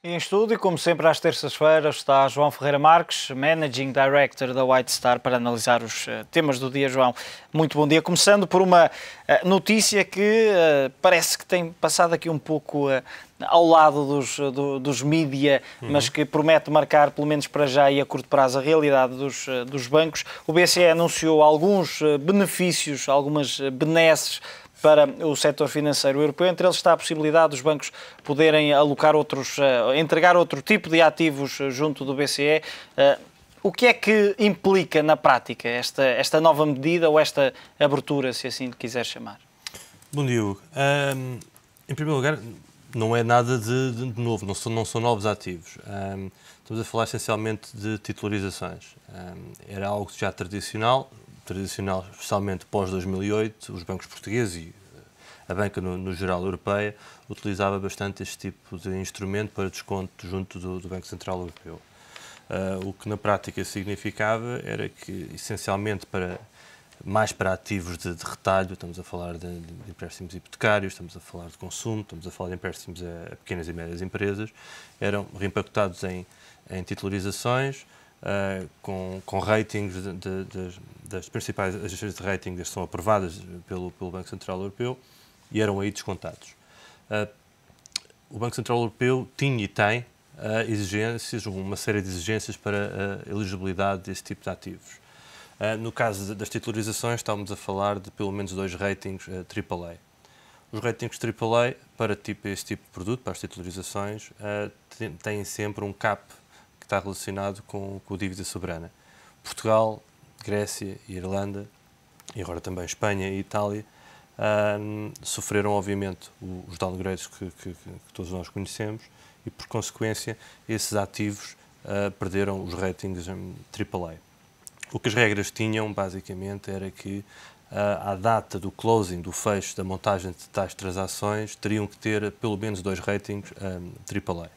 Em estúdio, como sempre às terças-feiras, está João Ferreira Marques, Managing Director da White Star, para analisar os temas do dia. João, muito bom dia. Começando por uma notícia que parece que tem passado aqui um pouco ao lado dos mídia, mas que promete marcar, pelo menos para já e a curto prazo, a realidade dos bancos. O BCE anunciou alguns benefícios, algumas benesses para o setor financeiro europeu. Entre eles está a possibilidade dos bancos poderem alocar entregar outro tipo de ativos junto do BCE. O que é que implica na prática esta nova medida ou esta abertura, se assim quiser chamar? Bom dia, Hugo. Em primeiro lugar, não é nada de novo, não são novos ativos. Estamos a falar essencialmente de titularizações. Era algo já tradicional, especialmente pós-2008, os bancos portugueses e a banca no geral europeia utilizava bastante este tipo de instrumento para desconto junto do Banco Central Europeu. O que na prática significava era que, essencialmente, mais para ativos de retalho, estamos a falar de empréstimos hipotecários, estamos a falar de consumo, estamos a falar de empréstimos a pequenas e médias empresas, eram reimpactados em titularizações, com ratings das principais agências de rating que são aprovadas pelo Banco Central Europeu e eram aí descontados. O Banco Central Europeu tinha e tem uma série de exigências para a elegibilidade desse tipo de ativos. No caso das titularizações, estamos a falar de pelo menos 2 ratings AAA. Os ratings AAA, para este tipo de produto, para as titularizações, têm sempre um cap que está relacionado com a dívida soberana. Portugal, Grécia e Irlanda, e agora também Espanha e Itália, sofreram, obviamente, os downgrades que todos nós conhecemos e, por consequência, esses ativos perderam os ratings AAA. O que as regras tinham, basicamente, era que à data do closing, do fecho, da montagem de tais transações, teriam que ter pelo menos 2 ratings AAA.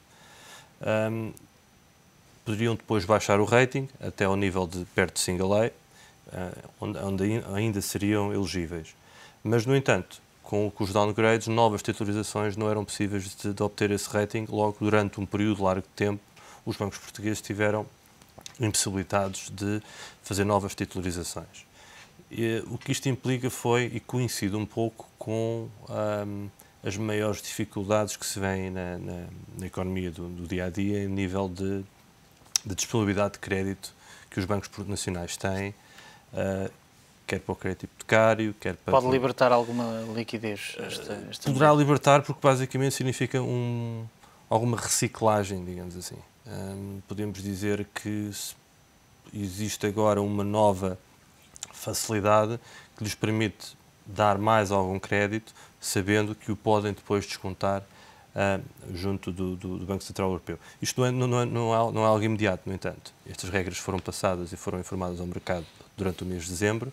Poderiam depois baixar o rating até ao nível de perto de single A, onde ainda seriam elegíveis. Mas, no entanto, com os downgrades, novas titularizações não eram possíveis de obter esse rating. Logo, durante um período largo de tempo, os bancos portugueses estiveram impossibilitados de fazer novas titularizações. O que isto implica foi, e coincide um pouco com as maiores dificuldades que se vêem na economia do dia-a-dia, em nível de disponibilidade de crédito que os bancos nacionais têm, quer para o crédito hipotecário, quer para... Pode libertar alguma liquidez? Poderá libertar, porque basicamente significa alguma reciclagem, digamos assim. Podemos dizer que existe agora uma nova facilidade que lhes permite dar mais algum crédito, sabendo que o podem depois descontar junto do Banco Central Europeu. Isto não é algo imediato, no entanto. Estas regras foram passadas e foram informadas ao mercado durante o mês de dezembro.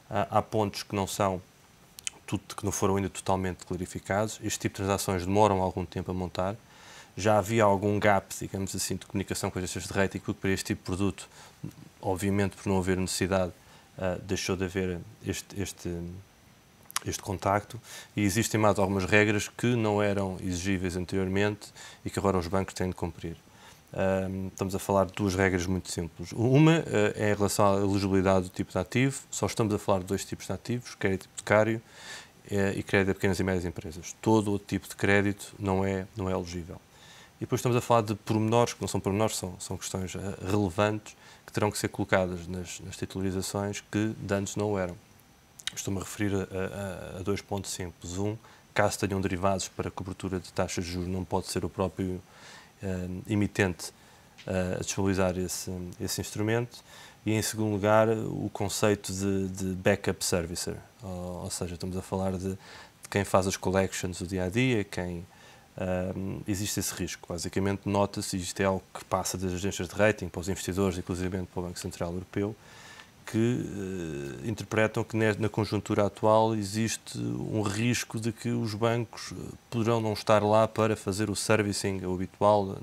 Há pontos que não foram ainda totalmente clarificados. Este tipo de transações demoram algum tempo a montar. Já havia algum gap, digamos assim, de comunicação com as agências de rating, porque para este tipo de produto, obviamente, por não haver necessidade, deixou de haver este contacto, e existem mais algumas regras que não eram exigíveis anteriormente e que agora os bancos têm de cumprir. Estamos a falar de 2 regras muito simples. Uma é em relação à elegibilidade do tipo de ativo. Só estamos a falar de 2 tipos de ativos, crédito hipotecário e crédito a pequenas e médias empresas. Todo o tipo de crédito não é elegível. E depois estamos a falar de pormenores, que não são pormenores, são questões relevantes, que terão que ser colocadas nas titularizações que de antes não eram. Estou-me a referir a 2 pontos simples. Caso tenham derivados para cobertura de taxas de juros, não pode ser o próprio emitente a disponibilizar esse instrumento. E, em segundo lugar, o conceito de backup servicer, ou seja, estamos a falar de quem faz as collections do dia-a-dia, existe esse risco. Basicamente, nota-se, isto é algo que passa das agências de rating para os investidores, inclusive para o Banco Central Europeu, que interpretam que na conjuntura atual existe um risco de que os bancos poderão não estar lá para fazer o servicing habitual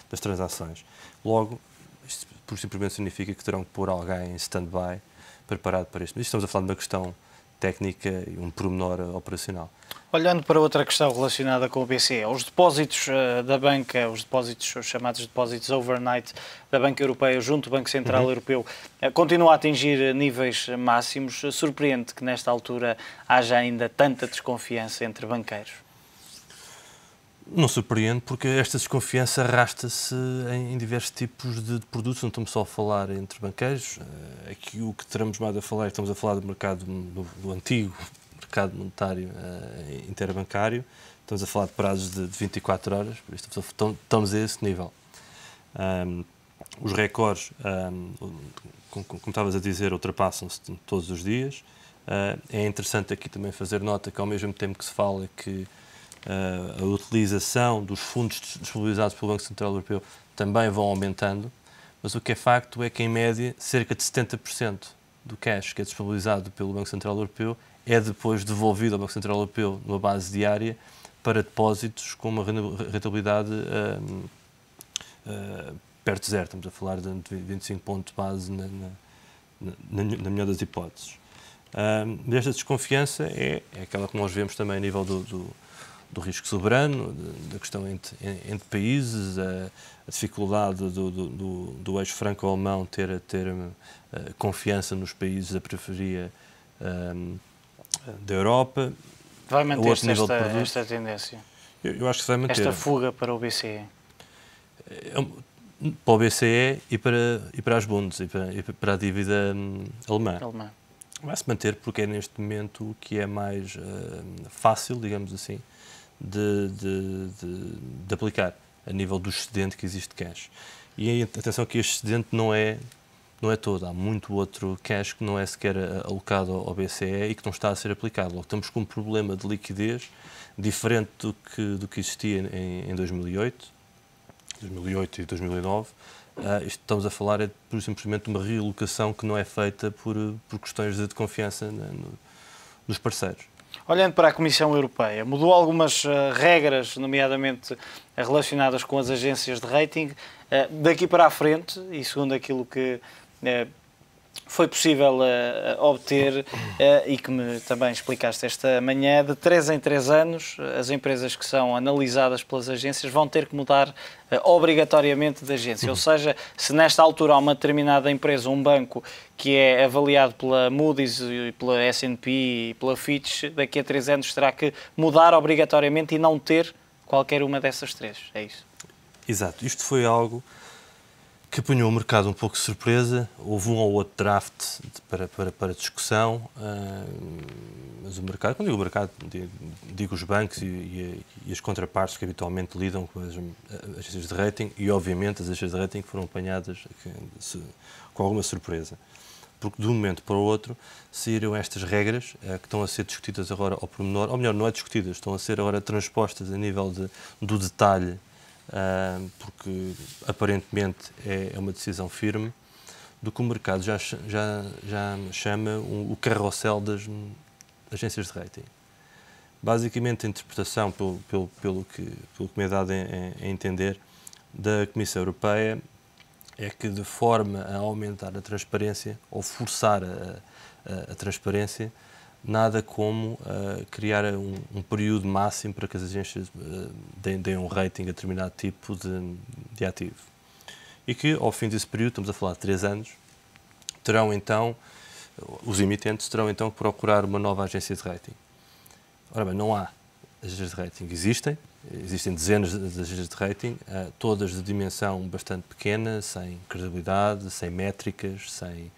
das transações. Logo, isto por simplesmente significa que terão que pôr alguém em stand-by preparado para isto. Mas estamos a falar de uma questão técnica e um pormenor operacional. Olhando para outra questão relacionada com o BCE, os depósitos da banca, os chamados depósitos overnight da Banca Europeia junto do Banco Central Europeu, continuam a atingir níveis máximos. Surpreende que nesta altura haja ainda tanta desconfiança entre banqueiros? Não surpreende, porque esta desconfiança arrasta-se em diversos tipos de produtos. Não estamos só a falar entre banqueiros. Aqui o que estamos mais a falar, estamos a falar do mercado do antigo mercado monetário interbancário. Estamos a falar de prazos de 24 horas, por isso estamos a esse nível. Os recordes, como estavas a dizer, ultrapassam-se todos os dias. É interessante aqui também fazer nota que, ao mesmo tempo que se fala que a utilização dos fundos disponibilizados pelo Banco Central Europeu também vão aumentando, mas o que é facto é que, em média, cerca de 70% do cash que é disponibilizado pelo Banco Central Europeu é depois devolvido ao Banco Central Europeu numa base diária para depósitos com uma rentabilidade perto de zero. Estamos a falar de 25 pontos base na melhor das hipóteses. Esta desconfiança é aquela que nós vemos também a nível do risco soberano, da questão entre países, a dificuldade do eixo franco-alemão ter confiança nos países da periferia da Europa. Vai manter-se esta tendência? Eu acho que se vai manter. Esta fuga para o BCE? Para o BCE e para as Bundes e para a dívida alemã. Vai-se manter porque é neste momento o que é mais fácil, digamos assim, de aplicar a nível do excedente que existe de cash. E atenção que este excedente não é todo. Há muito outro cash que não é sequer alocado ao BCE e que não está a ser aplicado. Logo, estamos com um problema de liquidez diferente do que existia em 2008 e 2009. Estamos a falar por simplesmente de uma realocação que não é feita por questões de confiança nos parceiros. Olhando para a Comissão Europeia, mudou algumas regras, nomeadamente relacionadas com as agências de rating. Daqui para a frente, e segundo aquilo que foi possível obter e que me também explicaste esta manhã, de 3 em 3 anos, as empresas que são analisadas pelas agências vão ter que mudar obrigatoriamente de agência. Ou seja, se nesta altura há uma determinada empresa, um banco, que é avaliado pela Moody's, pela S&P e pela Fitch, daqui a 3 anos terá que mudar obrigatoriamente e não ter qualquer uma dessas três. É isso? Exato. Isto foi algo que apanhou o mercado um pouco de surpresa. Houve um ou outro draft para discussão, mas o mercado, quando digo o mercado, digo os bancos e as contrapartes que habitualmente lidam com as agências de rating e, obviamente, as agências de rating que foram apanhadas com alguma surpresa. Porque, de um momento para o outro, saíram estas regras que estão a ser discutidas agora ao pormenor, ou melhor, não é discutidas, estão a ser agora transpostas a nível do detalhe, porque aparentemente é uma decisão firme, do que o mercado já chama o carrossel das agências de rating. Basicamente, a interpretação, pelo que me é dado a entender, da Comissão Europeia é que, de forma a aumentar a transparência ou forçar a transparência, nada como criar um período máximo para que as agências deem um rating a determinado tipo de ativo. E que, ao fim desse período, estamos a falar de 3 anos, os emitentes terão então que procurar uma nova agência de rating. Ora bem, não há agências de rating. Existem dezenas de agências de rating, todas de dimensão bastante pequena, sem credibilidade, sem métricas, sem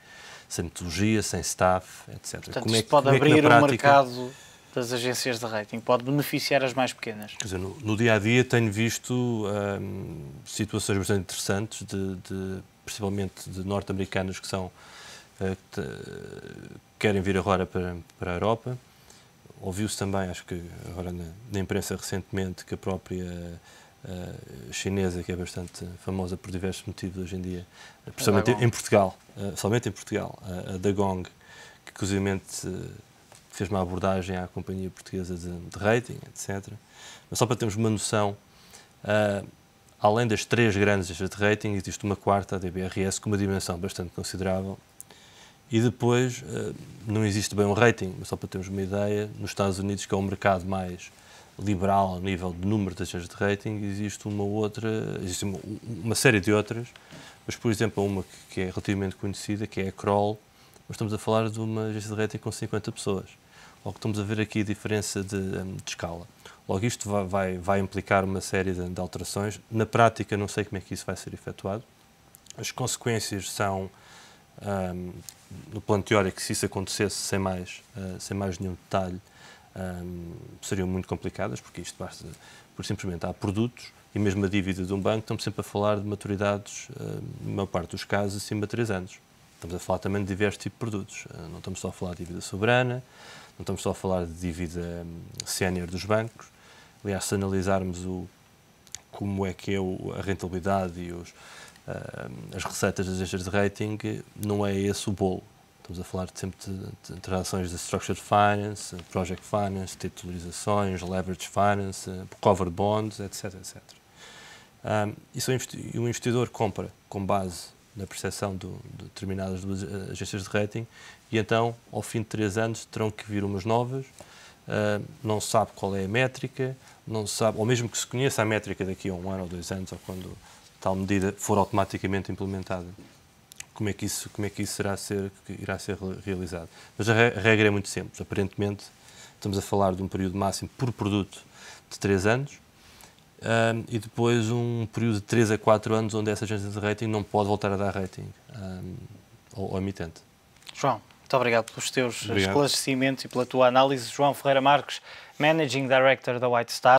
metodologia, sem staff, etc. Portanto, isto pode abrir o mercado das agências de rating, pode beneficiar as mais pequenas. Quer dizer, no dia-a-dia tenho visto situações bastante interessantes, principalmente de norte-americanos que querem vir agora para a Europa. Ouviu-se também, acho que agora na imprensa recentemente, que a própria chinesa, que é bastante famosa por diversos motivos hoje em dia, principalmente em Portugal, somente em Portugal, a Dagong, que inclusivamente fez uma abordagem à companhia portuguesa de rating, etc. Mas só para termos uma noção, além das 3 grandes agências de rating, existe uma quarta, a DBRS, com uma dimensão bastante considerável E depois, não existe bem um rating, mas só para termos uma ideia, nos Estados Unidos, que é um mercado mais liberal ao nível de número de agências de rating, existe uma série de outras, mas, por exemplo, uma que é relativamente conhecida, que é a Kroll, mas estamos a falar de uma agência de rating com 50 pessoas. Logo, estamos a ver aqui a diferença de escala. Logo, isto vai implicar uma série de alterações. Na prática, não sei como é que isso vai ser efetuado. As consequências são, no plano teórico, se isso acontecesse sem mais nenhum detalhe, seriam muito complicadas, porque isto basta, por simplesmente, há produtos e mesmo a dívida de um banco, estamos sempre a falar de maturidades, na maior parte dos casos, acima de 3 anos. Estamos a falar também de diversos tipos de produtos. Não estamos só a falar de dívida soberana, não estamos só a falar de dívida sénior dos bancos. Aliás, se analisarmos como é que é a rentabilidade e as receitas das agências de rating, não é esse o bolo. Estamos a falar sempre de transações de structured finance, project finance, titularizações, leverage finance, covered bonds, etc. etc. E o investidor compra com base na percepção de determinadas agências de rating e então, ao fim de 3 anos, terão que vir umas novas, não sabe qual é a métrica, não sabe, ou mesmo que se conheça a métrica daqui a 1 ano ou 2 anos, ou quando tal medida for automaticamente implementada, como é que isso irá ser realizado. Mas a regra é muito simples. Aparentemente, estamos a falar de um período máximo por produto de 3 anos e depois um período de 3 a 4 anos onde essa agência de rating não pode voltar a dar rating ao emitente. João, muito obrigado pelos teus esclarecimentos e pela tua análise. João Ferreira Marques, Managing Director da White Star.